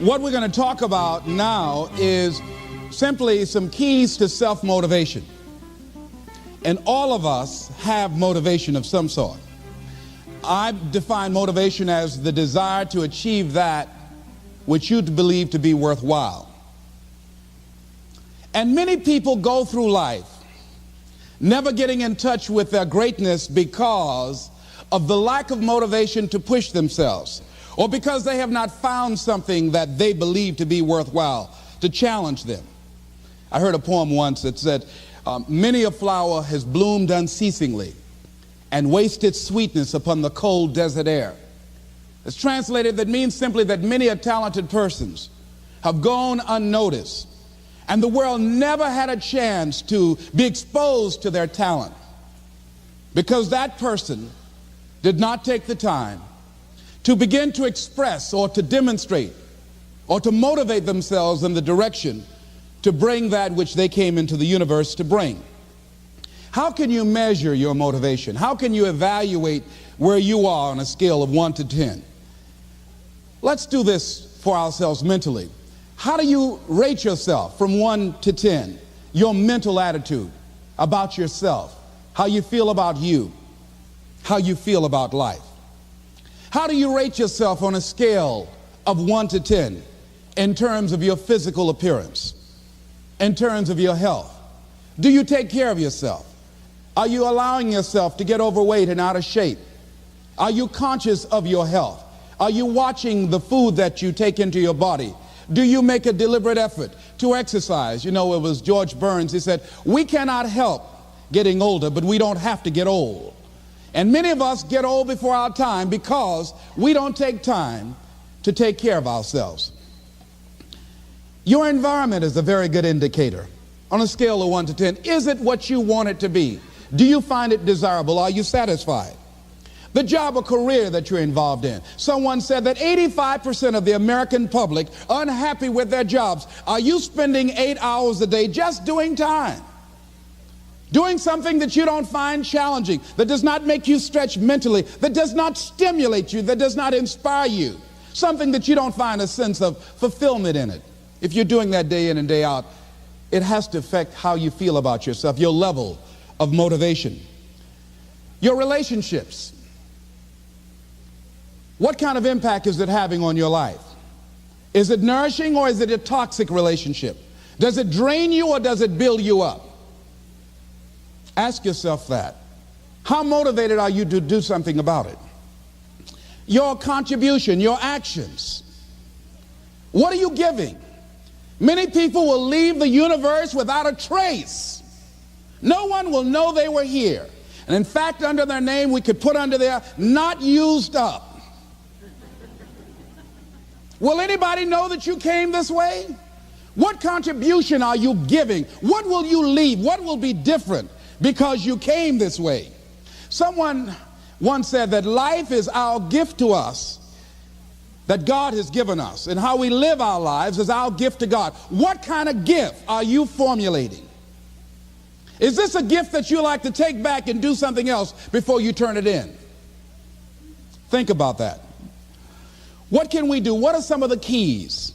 What we're going to talk about now is simply some keys to self-motivation. And all of us have motivation of some sort. I define motivation as the desire to achieve that which you believe to be worthwhile. And many people go through life never getting in touch with their greatness because of the lack of motivation to push themselves, or because they have not found something that they believe to be worthwhile to challenge them. I heard a poem once that said, many a flower has bloomed unceasingly and wasted sweetness upon the cold desert air. It's translated, that means simply that many a talented persons have gone unnoticed, and the world never had a chance to be exposed to their talent because that person did not take the time to begin to express or to demonstrate or to motivate themselves in the direction to bring that which they came into the universe to bring. How can you measure your motivation? How can you evaluate where you are on a scale of 1 to 10? Let's do this for ourselves mentally. How do you rate yourself from 1 to 10? Your mental attitude about yourself, how you feel about you, how you feel about life. How do you rate yourself on a scale of 1 to 10 in terms of your physical appearance, in terms of your health? Do you take care of yourself? Are you allowing yourself to get overweight and out of shape? Are you conscious of your health? Are you watching the food that you take into your body? Do you make a deliberate effort to exercise? You know, it was George Burns. He said, we cannot help getting older, but we don't have to get old. And many of us get old before our time because we don't take time to take care of ourselves. Your environment is a very good indicator. On a scale of 1 to 10, is it what you want it to be? Do you find it desirable? Are you satisfied? The job or career that you're involved in. Someone said that 85% of the American public are unhappy with their jobs. Are you spending 8 hours a day just doing time? Doing something that you don't find challenging, that does not make you stretch mentally, that does not stimulate you, that does not inspire you. Something that you don't find a sense of fulfillment in it. If you're doing that day in and day out, it has to affect how you feel about yourself, your level of motivation. Your relationships. What kind of impact is it having on your life? Is it nourishing or is it a toxic relationship? Does it drain you or does it build you up? Ask yourself that. How motivated are you to do something about it? Your contribution, your actions. What are you giving? Many people will leave the universe without a trace. No one will know they were here. And in fact, under their name, we could put under there, not used up. Will anybody know that you came this way? What contribution are you giving? What will you leave? What will be different because you came this way? Someone once said that life is our gift to us that God has given us, and how we live our lives is our gift to God. What kind of gift are you formulating? Is this a gift that you like to take back and do something else before you turn it in? Think about that. What can we do? What are some of the keys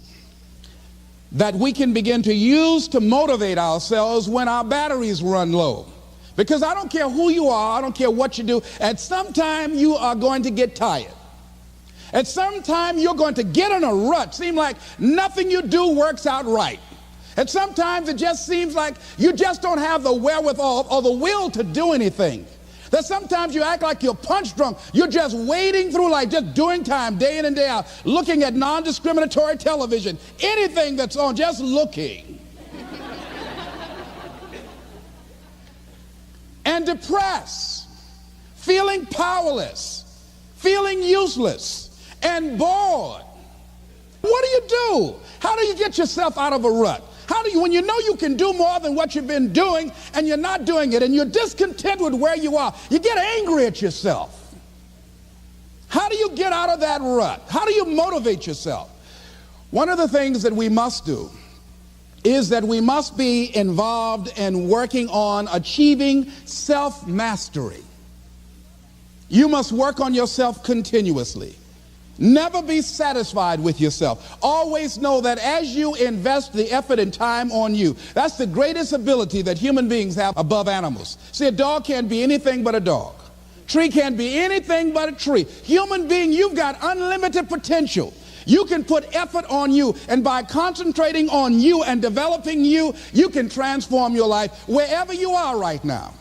that we can begin to use to motivate ourselves when our batteries run low? Because I don't care who you are, I don't care what you do, at some time you are going to get tired. At some time you're going to get in a rut. Seem like nothing you do works out right. At sometimes it just seems like you just don't have the wherewithal or the will to do anything. That sometimes you act like you're punch drunk. You're just wading through life, just doing time day in and day out, looking at non-discriminatory television, anything that's on, just looking. And depressed, feeling powerless, feeling useless, and bored. What do you do? How do you get yourself out of a rut? How do you, when you know you can do more than what you've been doing and you're not doing it and you're discontent with where you are, you get angry at yourself. How do you get out of that rut? How do you motivate yourself? One of the things that we must do is that we must be involved in working on achieving self-mastery. You must work on yourself continuously. Never be satisfied with yourself. Always know that as you invest the effort and time on you, that's the greatest ability that human beings have above animals. See, a dog can't be anything but a dog. Tree can't be anything but a tree. Human being, you've got unlimited potential. You can put effort on you, and by concentrating on you and developing you, you can transform your life wherever you are right now.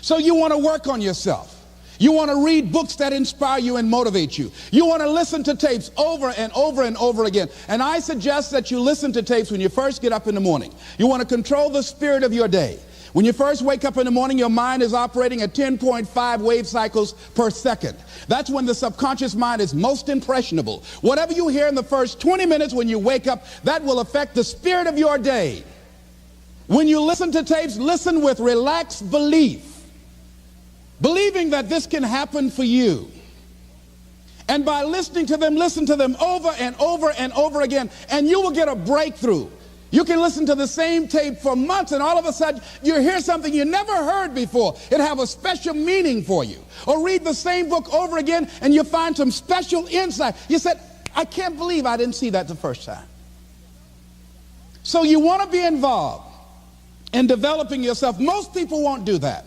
So you want to work on yourself. You want to read books that inspire you and motivate you. You want to listen to tapes over and over and over again. And I suggest that you listen to tapes when you first get up in the morning. You want to control the spirit of your day. When you first wake up in the morning, your mind is operating at 10.5 wave cycles per second. That's when the subconscious mind is most impressionable. Whatever you hear in the first 20 minutes when you wake up, that will affect the spirit of your day. When you listen to tapes, listen with relaxed belief, believing that this can happen for you. And by listening to them, listen to them over and over and over again, and you will get a breakthrough. You can listen to the same tape for months, and all of a sudden you hear something you never heard before. It have a special meaning for you. Or read the same book over again, and you find some special insight. You said, I can't believe I didn't see that the first time. So you want to be involved in developing yourself. Most people won't do that.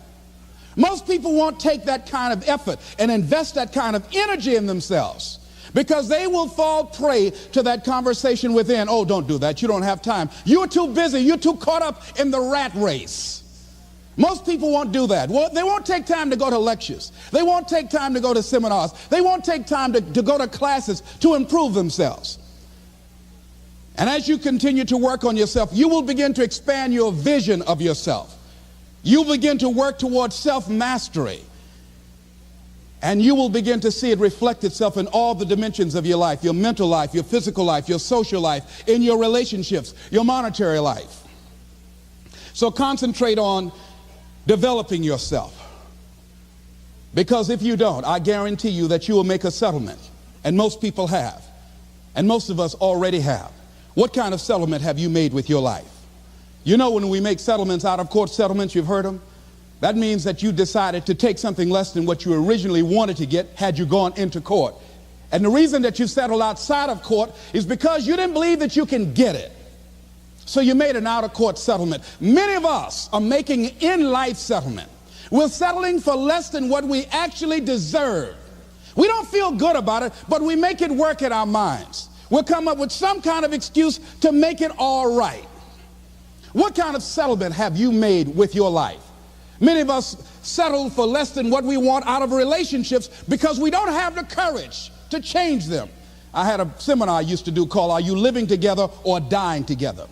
Most people won't take that kind of effort and invest that kind of energy in themselves, because they will fall prey to that conversation within. Oh, don't do that. You don't have time. You're too busy. You're too caught up in the rat race. Most people won't do that. Well, they won't take time to go to lectures. They won't take time to go to seminars. They won't take time to go to classes to improve themselves. And as you continue to work on yourself, you will begin to expand your vision of yourself. You'll begin to work towards self-mastery. And you will begin to see it reflect itself in all the dimensions of your life: your mental life, your physical life, your social life, in your relationships, your monetary life. So concentrate on developing yourself. Because if you don't, I guarantee you that you will make a settlement. And most people have. And most of us already have. What kind of settlement have you made with your life? You know, when we make settlements, out of court settlements, you've heard them. That means that you decided to take something less than what you originally wanted to get had you gone into court. And the reason that you settled outside of court is because you didn't believe that you can get it. So you made an out-of-court settlement. Many of us are making in-life settlement. We're settling for less than what we actually deserve. We don't feel good about it, but we make it work in our minds. We'll come up with some kind of excuse to make it all right. What kind of settlement have you made with your life? Many of us settle for less than what we want out of relationships because we don't have the courage to change them. I had a seminar I used to do called "Are You Living Together or Dying Together?"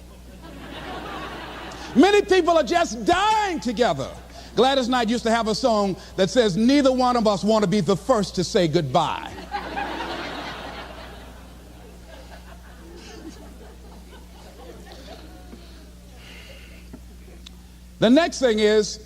Many people are just dying together. Gladys Knight used to have a song that says, "Neither one of us want to be the first to say goodbye." The next thing is,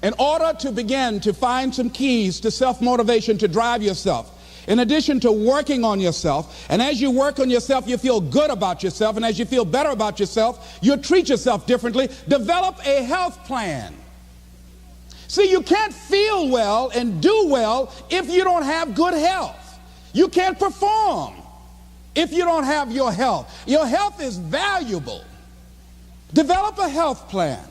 in order to begin to find some keys to self-motivation to drive yourself, in addition to working on yourself, and as you work on yourself, you feel good about yourself, and as you feel better about yourself, you treat yourself differently. Develop a health plan. See, you can't feel well and do well if you don't have good health. You can't perform if you don't have your health. Your health is valuable. Develop a health plan.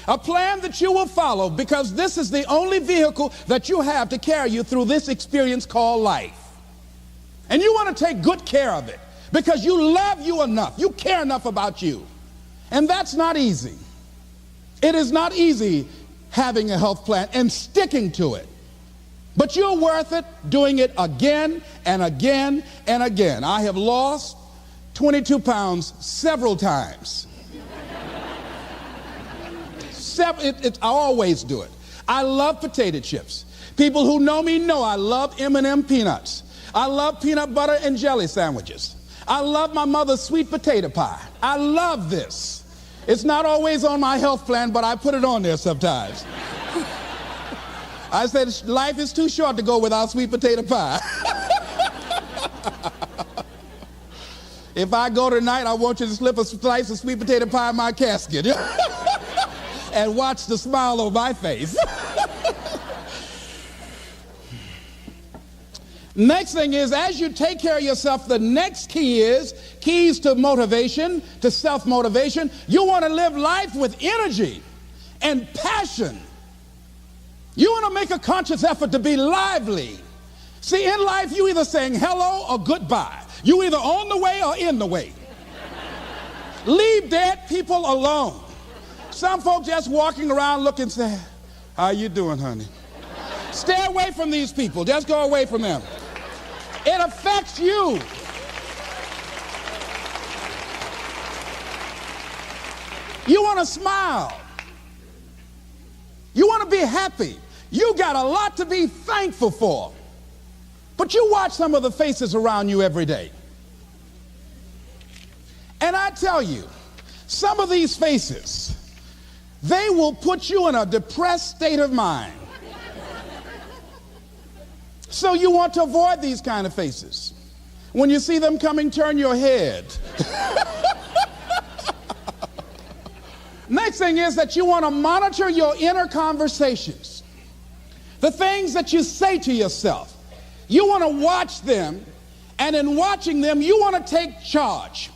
A plan that you will follow, because this is the only vehicle that you have to carry you through this experience called life. And you want to take good care of it because you love you enough. You care enough about you. And that's not easy. It is not easy having a health plan and sticking to it. But you're worth it doing it again and again and again. I have lost 22 pounds several times. I always do it. I love potato chips. People who know me know I love M&M peanuts. I love peanut butter and jelly sandwiches. I love my mother's sweet potato pie. I love this. It's not always on my health plan, but I put it on there sometimes. I said life is too short to go without sweet potato pie. If I go tonight, I want you to slip a slice of sweet potato pie in my casket. And watch the smile on my face. Next thing is, as you take care of yourself, the next key is keys to motivation, to self-motivation. You want to live life with energy and passion. You want to make a conscious effort to be lively. See, in life, you either saying hello or goodbye. You either on the way or in the way. Leave dead people alone. Some folks just walking around looking, say, how you doing, honey? Stay away from these people. Just go away from them. It affects you. You want to smile. You want to be happy. You got a lot to be thankful for. But you watch some of the faces around you every day. And I tell you, some of these faces, they will put you in a depressed state of mind. So you want to avoid these kind of faces. When you see them coming, turn your head. Next thing is that you want to monitor your inner conversations. The things that you say to yourself. You want to watch them, and in watching them, you want to take charge.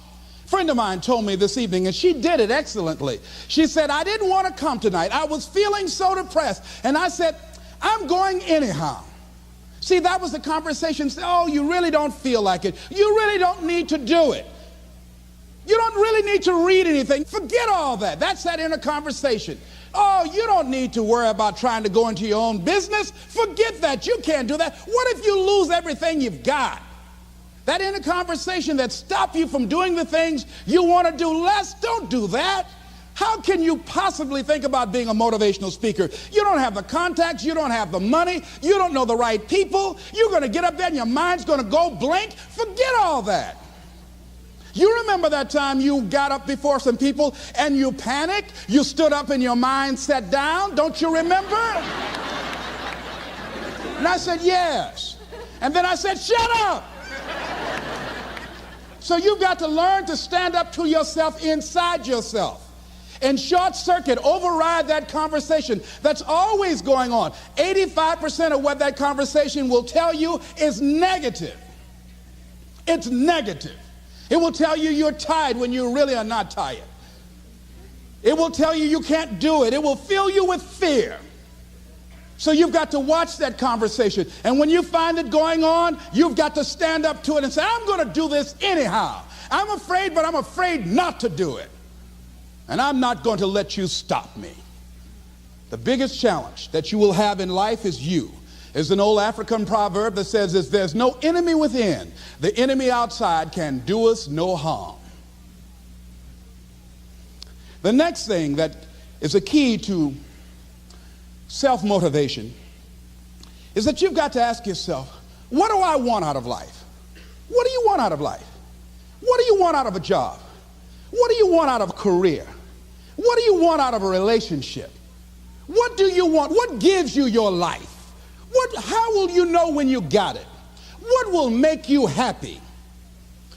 A friend of mine told me this evening, and she did it excellently. She said, I didn't want to come tonight. I was feeling so depressed. And I said, I'm going anyhow. See, that was the conversation. Oh, you really don't feel like it. You really don't need to do it. You don't really need to read anything. Forget all that. That's that inner conversation. Oh, you don't need to worry about trying to go into your own business. Forget that. You can't do that. What if you lose everything you've got? That inner conversation that stops you from doing the things you want to do less, don't do that. How can you possibly think about being a motivational speaker? You don't have the contacts, you don't have the money, you don't know the right people. You're going to get up there and your mind's going to go blank. Forget all that. You remember that time you got up before some people and you panicked? You stood up and your mind sat down? Don't you remember? And I said, yes. And then I said, shut up. So you've got to learn to stand up to yourself inside yourself and short circuit, override that conversation that's always going on. 85% of what that conversation will tell you is negative. It's negative. It will tell you you're tired when you really are not tired. It will tell you you can't do it. It will fill you with fear. So you've got to watch that conversation. And when you find it going on, you've got to stand up to it and say, I'm going to do this anyhow. I'm afraid, but I'm afraid not to do it. And I'm not going to let you stop me. The biggest challenge that you will have in life is you. There's an old African proverb that says, there's no enemy within. The enemy outside can do us no harm. The next thing that is a key to self-motivation is that you've got to ask yourself, what do I want out of life? What do you want out of life? What do you want out of a job? What do you want out of a career? What do you want out of a relationship? What do you want? What gives you your life? How will you know when you got it? What will make you happy?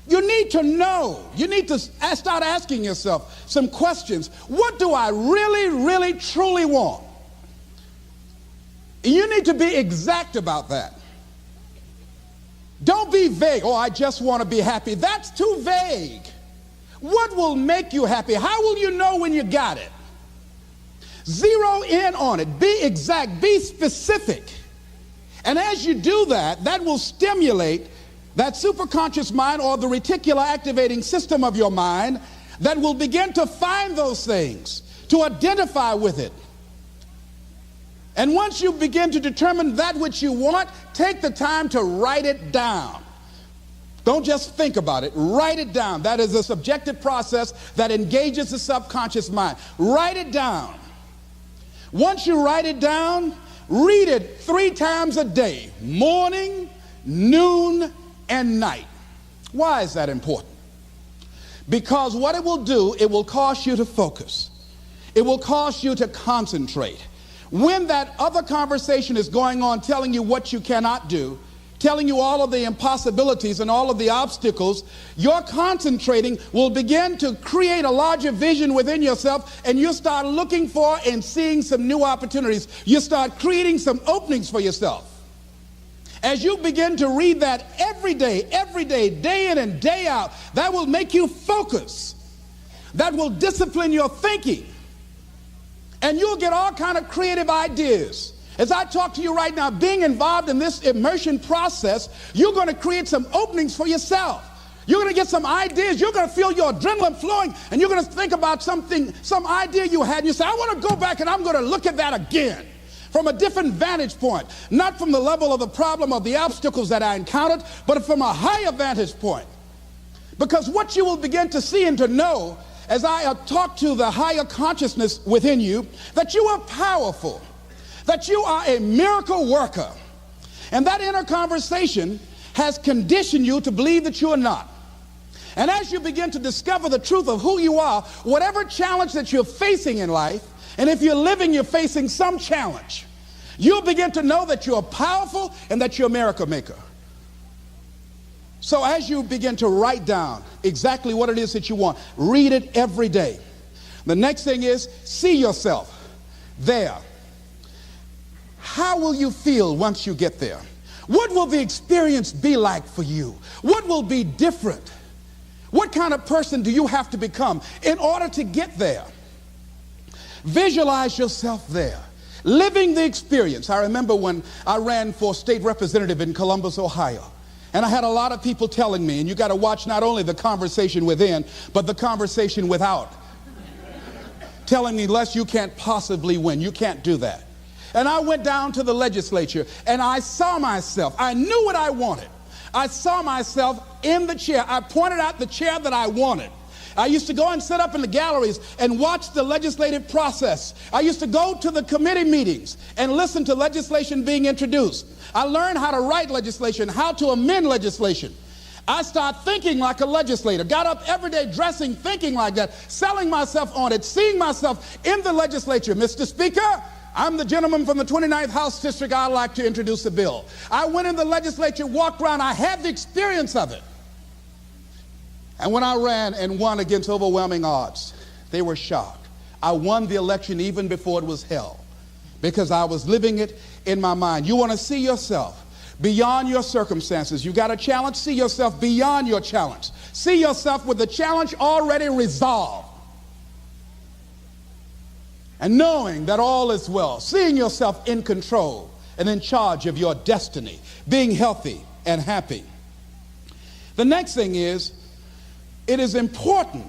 You need to know. You need to start asking yourself some questions. What do I really, really, truly want? You need to be exact about that. Don't be vague. Oh, I just want to be happy. That's too vague. What will make you happy? How will you know when you got it? Zero in on it. Be exact. Be specific. And as you do that, that will stimulate that superconscious mind or the reticular activating system of your mind that will begin to find those things, to identify with it. And once you begin to determine that which you want, take the time to write it down. Don't just think about it. Write it down. That is a subjective process that engages the subconscious mind. Write it down. Once you write it down, read it 3 times a day, morning, noon, and night. Why is that important? Because what it will do, it will cause you to focus. It will cause you to concentrate. When that other conversation is going on telling you what you cannot do, telling you all of the impossibilities and all of the obstacles, your concentrating will begin to create a larger vision within yourself, and you'll start looking for and seeing some new opportunities. You start creating some openings for yourself. As you begin to read that every day, day in and day out, that will make you focus. That will discipline your thinking. And you'll get all kind of creative ideas. As I talk to you right now, being involved in this immersion process, you're going to create some openings for yourself. You're going to get some ideas. You're going to feel your adrenaline flowing, and you're going to think about something, some idea you had, and you say, I want to go back and I'm going to look at that again from a different vantage point, not from the level of the problem or the obstacles that I encountered, but from a higher vantage point. Because what you will begin to see and to know as I talk to the higher consciousness within you, that you are powerful, that you are a miracle worker. And that inner conversation has conditioned you to believe that you are not. And as you begin to discover the truth of who you are, whatever challenge that you're facing in life, and if you're living, you're facing some challenge, you'll begin to know that you're powerful and that you're a miracle maker. So as you begin to write down exactly what it is that you want, read it every day. The next thing is, see yourself there. How will you feel once you get there? What will the experience be like for you? What will be different? What kind of person do you have to become in order to get there? Visualize yourself there, living the experience. I remember when I ran for state representative in Columbus, Ohio, and I had a lot of people telling me, and you got to watch not only the conversation within, but the conversation without, telling me, Les, you can't possibly win. You can't do that. And I went down to the legislature, and I saw myself. I knew what I wanted. I saw myself in the chair. I pointed out the chair that I wanted. I used to go and sit up in the galleries and watch the legislative process. I used to go to the committee meetings and listen to legislation being introduced. I learned how to write legislation, how to amend legislation. I started thinking like a legislator, got up every day dressing, thinking like that, selling myself on it, seeing myself in the legislature. Mr. Speaker, I'm the gentleman from the 29th House District. I'd like to introduce a bill. I went in the legislature, walked around. I had the experience of it. And when I ran and won against overwhelming odds, they were shocked. I won the election even before it was held because I was living it in my mind. You want to see yourself beyond your circumstances. You got a challenge, see yourself beyond your challenge. See yourself with the challenge already resolved. And knowing that all is well, seeing yourself in control and in charge of your destiny, being healthy and happy. The next thing is, it is important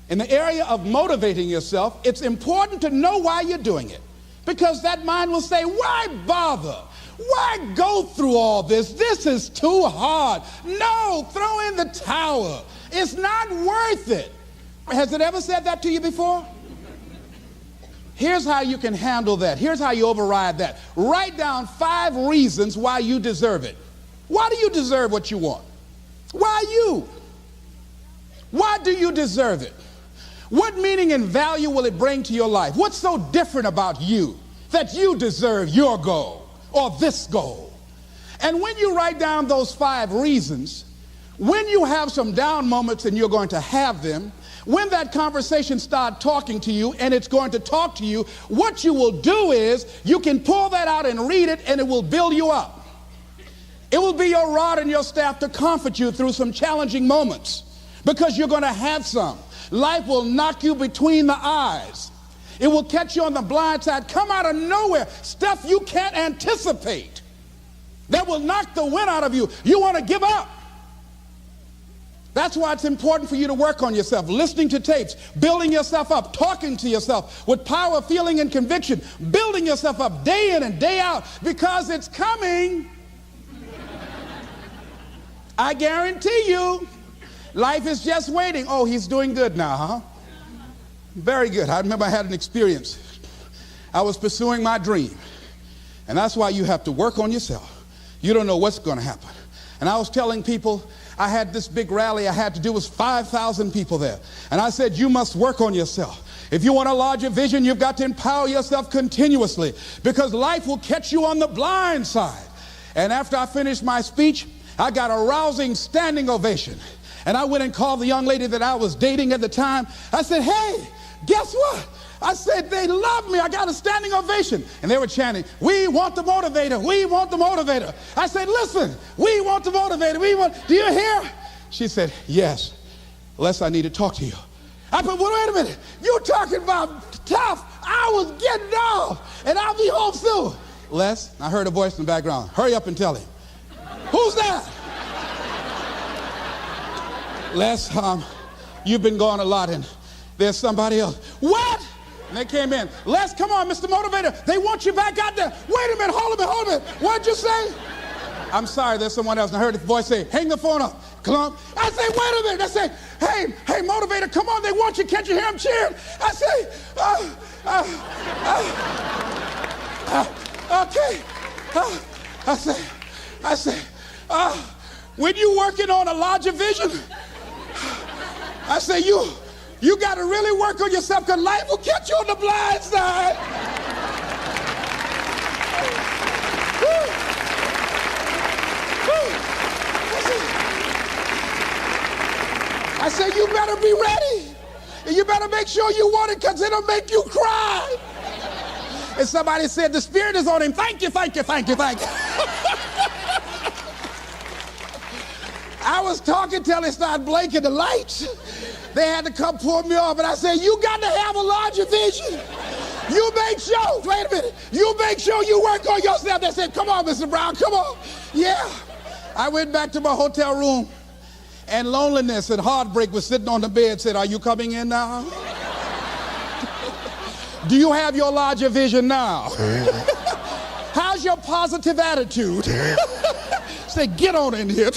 in the area of motivating yourself, it's important to know why you're doing it. Because that mind will say, why bother? Why go through all this? This is too hard. No, throw in the towel. It's not worth it. Has it ever said that to you before? Here's how you can handle that. Here's how you override that. Write down 5 reasons why you deserve it. Why do you deserve what you want? Why you? Why do you deserve it? What meaning and value will it bring to your life? What's so different about you that you deserve your goal or this goal? And when you write down those 5 reasons, when you have some down moments, and you're going to have them, when that conversation starts talking to you, and it's going to talk to you, what you will do is you can pull that out and read it, and it will build you up. It will be your rod and your staff to comfort you through some challenging moments, because you're going to have some. Life will knock you between the eyes. It will catch you on the blind side, come out of nowhere, stuff you can't anticipate that will knock the wind out of you. You want to give up. That's why it's important for you to work on yourself, listening to tapes, building yourself up, talking to yourself with power, feeling, and conviction, building yourself up day in and day out, because it's coming. I guarantee you, life is just waiting. Oh, he's doing good now, huh? Very good. I remember I had an experience. I was pursuing my dream. And that's why you have to work on yourself. You don't know what's going to happen. And I was telling people, I had this big rally I had to do. It was 5,000 people there. And I said, you must work on yourself. If you want a larger vision, you've got to empower yourself continuously, because life will catch you on the blind side. And after I finished my speech, I got a rousing standing ovation. And I went and called the young lady that I was dating at the time. I said, hey, guess what? I said, they love me. I got a standing ovation. And they were chanting, we want the motivator. We want the motivator. I said, listen, we want the motivator. Do you hear? She said, yes. Les, I need to talk to you. I said, well, wait a minute. You're talking about tough. I was getting off, and I'll be home soon. Les, I heard a voice in the background. Hurry up and tell him. Who's that? Les, you've been gone a lot, and there's somebody else. What? And they came in. Les, come on, Mr. Motivator. They want you back out there. Wait a minute, hold a minute. What'd you say? I'm sorry, there's someone else. And I heard the voice say, hang the phone up. Clump. I say, wait a minute. I say, hey, Motivator, come on. They want you. Can't you hear them cheering? I say, okay. I say, when you working on a larger vision, I say, you got to really work on yourself because life will catch you on the blind side. I said, you better be ready. And you better make sure you want it because it'll make you cry. And somebody said, the Spirit is on him. Thank you. I was talking till they started blinking the lights. They had to come pull me off. And I said, you got to have a larger vision. You make sure, wait a minute, you make sure you work on yourself. They said, come on, Mr. Brown, come on. Yeah. I went back to my hotel room, and loneliness and heartbreak was sitting on the bed, said, are you coming in now? Do you have your larger vision now? How's your positive attitude? Say, get on in here.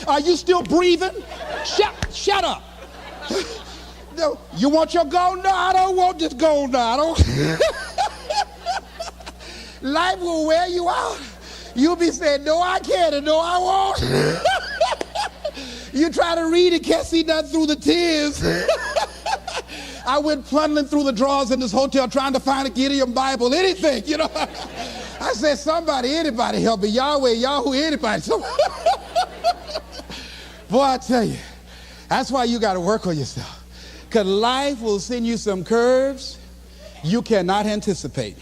Are you still breathing? Shut up. No, you want your gold? No, I don't want this gold now. Life will wear you out. You'll be saying, no, I can't, and no, I won't. You try to read and can't see nothing through the tears. I went plundering through the drawers in this hotel trying to find a Gideon Bible, anything, you know. I said, somebody, anybody help me. Yahweh, Yahoo, anybody. Boy, I tell you, that's why you got to work on yourself. Because life will send you some curves you cannot anticipate.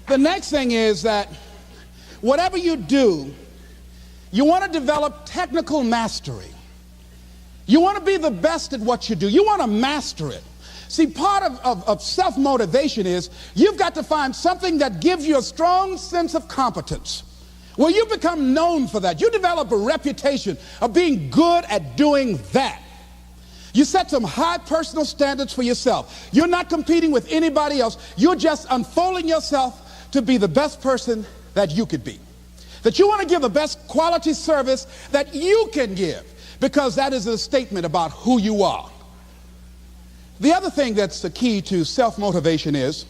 The next thing is that whatever you do, you want to develop technical mastery. You want to be the best at what you do. You want to master it. See, part of self-motivation is you've got to find something that gives you a strong sense of competence. Well, you become known for that. You develop a reputation of being good at doing that. You set some high personal standards for yourself. You're not competing with anybody else. You're just unfolding yourself to be the best person that you could be. That you want to give the best quality service that you can give, because that is a statement about who you are. The other thing that's the key to self-motivation is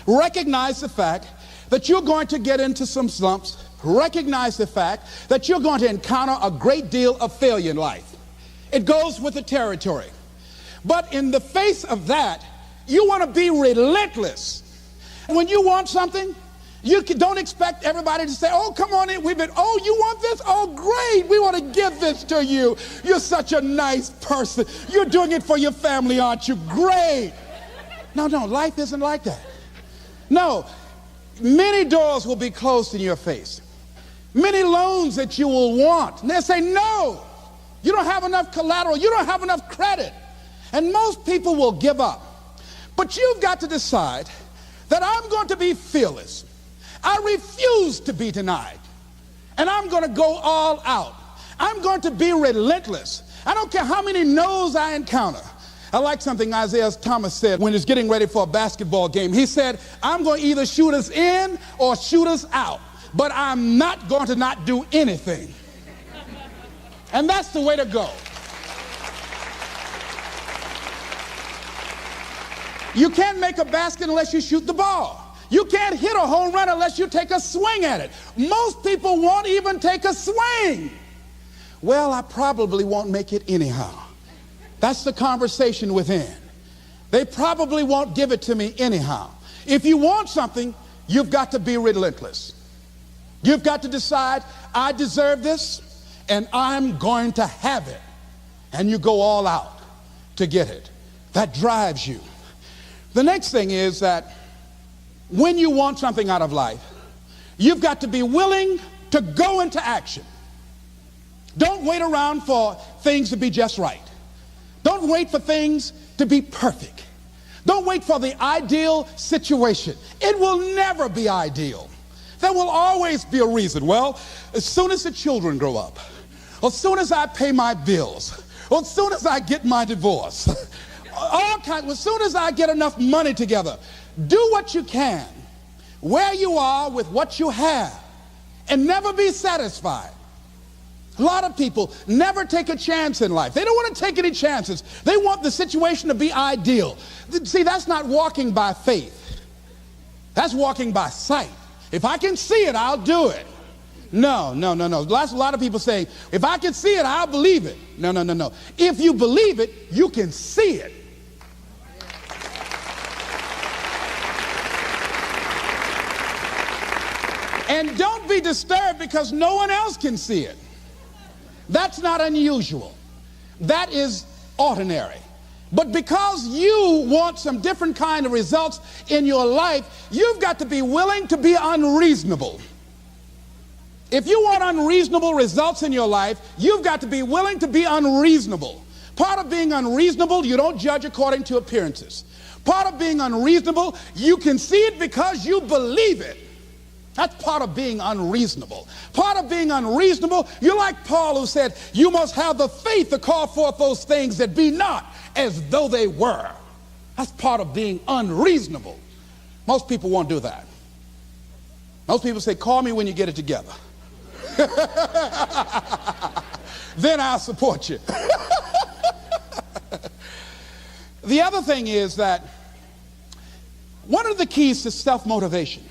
recognize the fact that you're going to get into some slumps. Recognize the fact that you're going to encounter a great deal of failure in life. It goes with the territory. But in the face of that, you want to be relentless. When you want something, you don't expect everybody to say, oh, come on in. Oh, you want this? Oh, great. We want to give this to you. You're such a nice person. You're doing it for your family, aren't you? Great. No, life isn't like that. No, many doors will be closed in your face. Many loans that you will want. And they'll say, no, you don't have enough collateral. You don't have enough credit. And most people will give up. But you've got to decide that I'm going to be fearless. I refuse to be denied. And I'm going to go all out. I'm going to be relentless. I don't care how many no's I encounter. I like something Isaiah Thomas said when he's getting ready for a basketball game. He said, I'm going to either shoot us in or shoot us out, but I'm not going to not do anything. And that's the way to go. You can't make a basket unless you shoot the ball. You can't hit a home run unless you take a swing at it. Most people won't even take a swing. Well, I probably won't make it anyhow. That's the conversation within. They probably won't give it to me anyhow. If you want something, you've got to be relentless. You've got to decide, I deserve this, and I'm going to have it. And you go all out to get it. That drives you. The next thing is that when you want something out of life, you've got to be willing to go into action. Don't wait around for things to be just right. Don't wait for things to be perfect. Don't wait for the ideal situation. It will never be ideal. There will always be a reason. Well, as soon as the children grow up, or as soon as I pay my bills, or as soon as I get my divorce, as soon as I get enough money together, do what you can, where you are with what you have, and never be satisfied. A lot of people never take a chance in life. They don't want to take any chances. They want the situation to be ideal. See, that's not walking by faith. That's walking by sight. If I can see it, I'll do it. No. That's a lot of people saying, if I can see it, I'll believe it. No. If you believe it, you can see it. And don't be disturbed because no one else can see it. That's not unusual. That is ordinary. But because you want some different kind of results in your life, you've got to be willing to be unreasonable. If you want unreasonable results in your life, you've got to be willing to be unreasonable. Part of being unreasonable, you don't judge according to appearances. Part of being unreasonable, you can see it because you believe it. That's part of being unreasonable. Part of being unreasonable, you're like Paul who said, you must have the faith to call forth those things that be not as though they were. That's part of being unreasonable. Most people won't do that. Most people say, call me when you get it together. Then I'll support you. The other thing is that one of the keys to self-motivation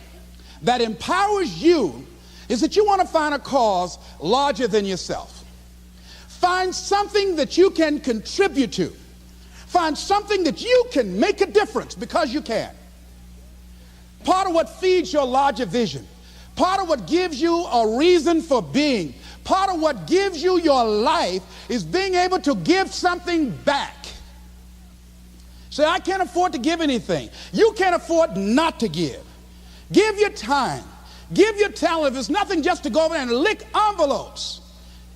that empowers you is that you want to find a cause larger than yourself. Find something that you can contribute to. Find something that you can make a difference because you can. Part of what feeds your larger vision, part of what gives you a reason for being, part of what gives you your life is being able to give something back. Say, I can't afford to give anything. You can't afford not to give. Give your time. Give your talent. If it's nothing, just to go over there and lick envelopes.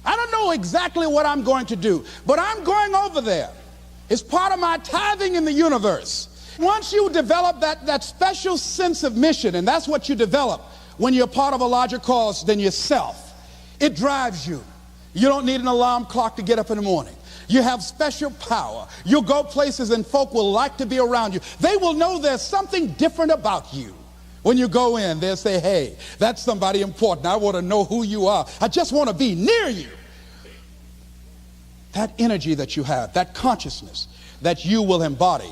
I don't know exactly what I'm going to do, but I'm going over there. It's part of my tithing in the universe. Once you develop that special sense of mission, and that's what you develop when you're part of a larger cause than yourself, it drives you. You don't need an alarm clock to get up in the morning. You have special power. You'll go places and folk will like to be around you. They will know there's something different about you. When you go in, they'll say, hey, that's somebody important. I want to know who you are. I just want to be near you. That energy that you have, that consciousness that you will embody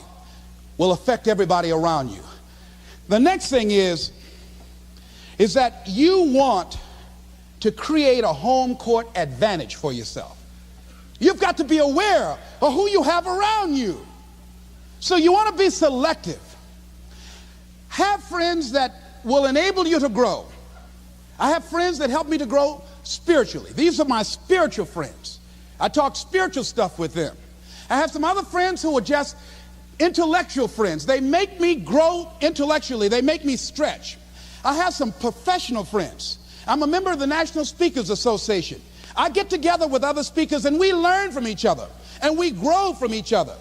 will affect everybody around you. The next thing is that you want to create a home court advantage for yourself. You've got to be aware of who you have around you. So you want to be selective. Have friends that will enable you to grow. I have friends that help me to grow spiritually. These are my spiritual friends. I talk spiritual stuff with them. I have some other friends who are just intellectual friends. They make me grow intellectually. They make me stretch. I have some professional friends. I'm a member of the National Speakers Association. I get together with other speakers and we learn from each other and we grow from each other.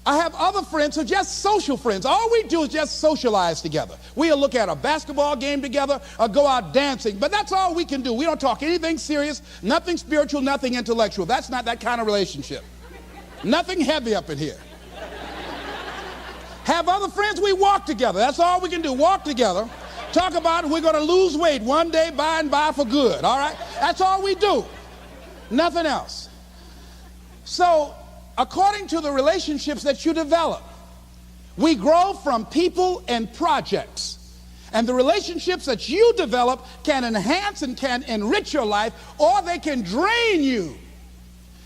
I have other friends who are just social friends. All we do is just socialize together. We'll look at a basketball game together or go out dancing, but that's all we can do. We don't talk anything serious, nothing spiritual, nothing intellectual. That's not that kind of relationship. Nothing heavy up in here. Have other friends, we walk together. That's all we can do, walk together. Talk about we're going to lose weight one day by and by for good, all right? That's all we do. Nothing else. So, according to the relationships that you develop, we grow from people and projects. And the relationships that you develop can enhance and can enrich your life, or they can drain you.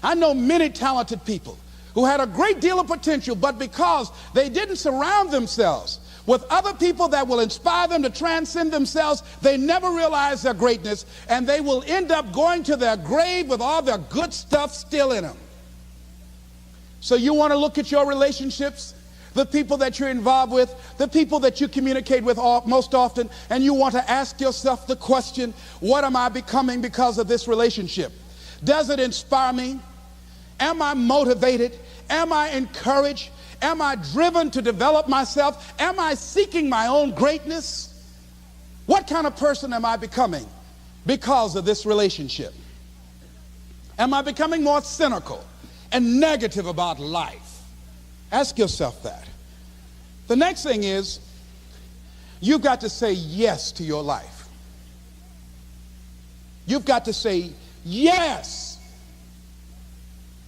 I know many talented people who had a great deal of potential, but because they didn't surround themselves with other people that will inspire them to transcend themselves, they never realize their greatness, and they will end up going to their grave with all their good stuff still in them. So you want to look at your relationships, the people that you're involved with, the people that you communicate with most often, and you want to ask yourself the question, what am I becoming because of this relationship? Does it inspire me? Am I motivated? Am I encouraged? Am I driven to develop myself? Am I seeking my own greatness? What kind of person am I becoming because of this relationship? Am I becoming more cynical and negative about life? Ask yourself that. The next thing is, you've got to say yes to your life. You've got to say yes.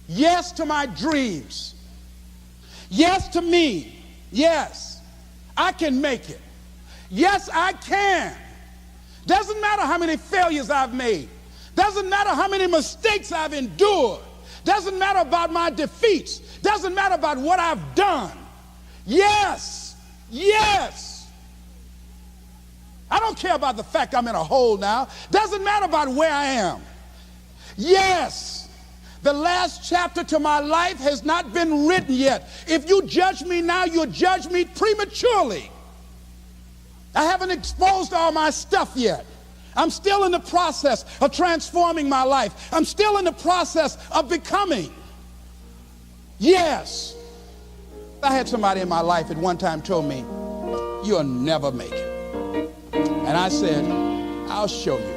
Yes to my dreams. Yes to me. Yes, I can make it. Yes, I can. Doesn't matter how many failures I've made. Doesn't matter how many mistakes I've endured. Doesn't matter about my defeats. Doesn't matter about what I've done. Yes, yes. I don't care about the fact I'm in a hole now. Doesn't matter about where I am. Yes, the last chapter to my life has not been written yet. If you judge me now, you'll judge me prematurely. I haven't exposed all my stuff yet. I'm still in the process of transforming my life. I'm still in the process of becoming. Yes. I had somebody in my life at one time told me, you'll never make it. And I said, I'll show you.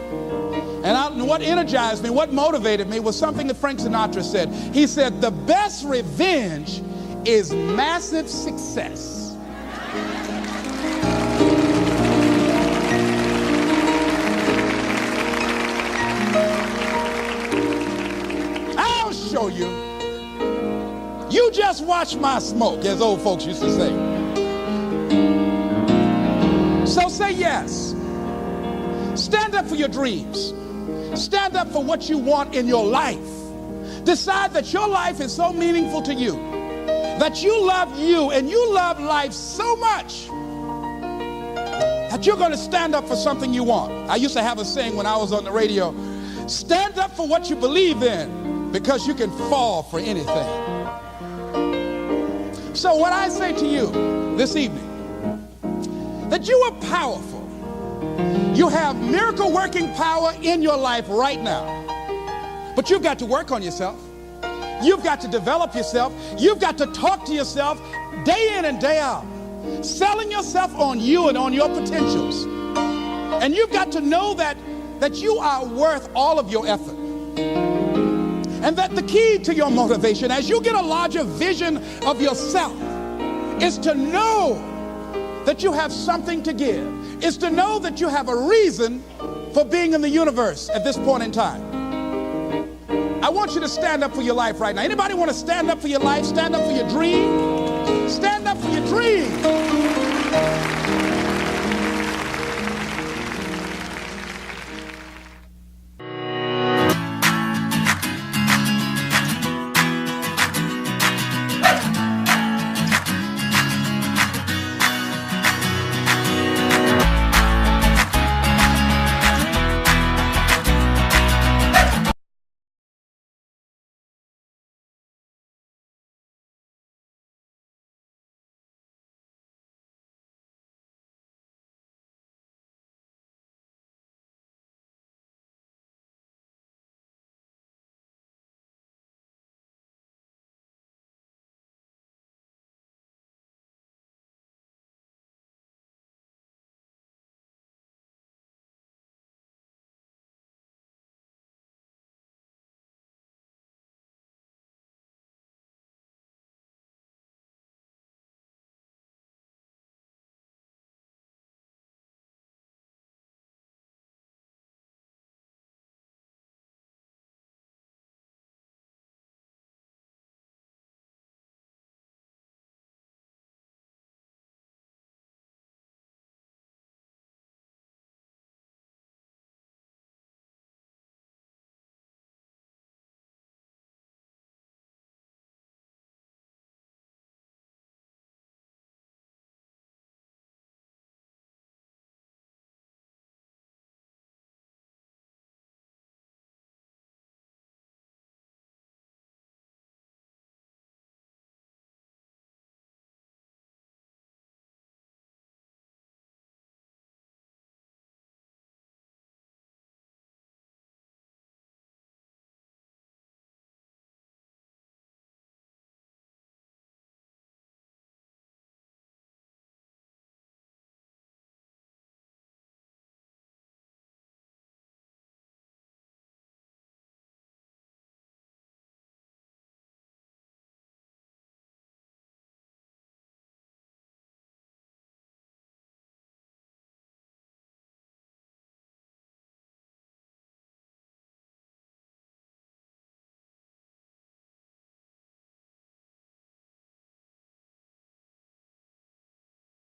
And what energized me, what motivated me was something that Frank Sinatra said. He said, the best revenge is massive success. I'll show you. You just watch my smoke, as old folks used to say. So say yes. Stand up for your dreams. Stand up for what you want in your life. Decide that your life is so meaningful to you, that you love you and you love life so much that you're going to stand up for something you want. I used to have a saying when I was on the radio, stand up for what you believe in, because you can fall for anything. So what I say to you this evening, that you are powerful. You have miracle working power in your life right now. But you've got to work on yourself. You've got to develop yourself. You've got to talk to yourself day in and day out, selling yourself on you and on your potentials. And you've got to know that you are worth all of your effort. And that the key to your motivation, as you get a larger vision of yourself, is to know that you have something to give. Is to know that you have a reason for being in the universe at this point in time. I want you to stand up for your life right now. Anybody want to stand up for your life? Stand up for your dream? Stand up for your dream.